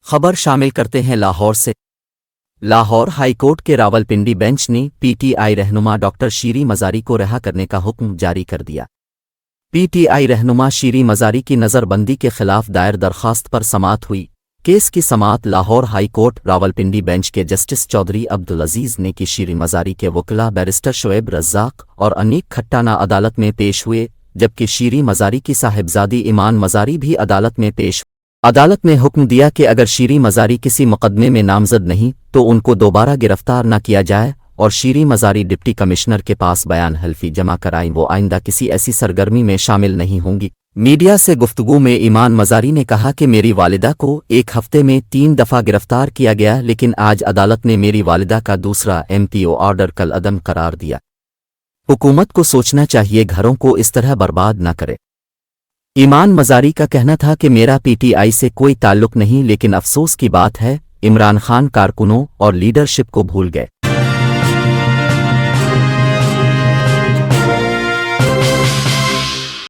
خبر شامل کرتے ہیں لاہور سے۔ لاہور ہائی کورٹ کے راولپنڈی بینچ نے پی ٹی آئی رہنما ڈاکٹر شیریں مزاری کو رہا کرنے کا حکم جاری کر دیا۔ پی ٹی آئی رہنما شیریں مزاری کی نظر بندی کے خلاف دائر درخواست پر سماعت ہوئی۔ کیس کی سماعت Lahore high court Rawalpindi bench کے جسٹس چودھری عبدالعزیز نے کی۔ شیریں مزاری کے وکلاء بیرسٹر شعیب رزاق اور انیک کھٹانہ عدالت میں پیش ہوئے، جبکہ شیریں مزاری کی صاحبزادی ایمان مزاری بھی عدالت میں پیش ہوئی۔ عدالت نے حکم دیا کہ اگر شیریں مزاری کسی مقدمے میں نامزد نہیں تو ان کو دوبارہ گرفتار نہ کیا جائے، اور شیریں مزاری ڈپٹی کمشنر کے پاس بیان حلفی جمع کرائیں وہ آئندہ کسی ایسی سرگرمی میں شامل نہیں ہوں گی۔ میڈیا سے گفتگو میں ایمان مزاری نے کہا کہ میری والدہ کو ایک ہفتے میں 3 دفعہ گرفتار کیا گیا، لیکن آج عدالت نے میری والدہ کا دوسرا MPO آرڈر کالعدم قرار دیا۔ حکومت کو سوچنا چاہیے گھروں کو اس طرح برباد نہ کرے۔ ایمان مزاری کا کہنا تھا کہ میرا پی ٹی آئی سے کوئی تعلق نہیں، لیکن افسوس کی بات ہے عمران خان کارکنوں اور لیڈرشپ کو بھول گئے۔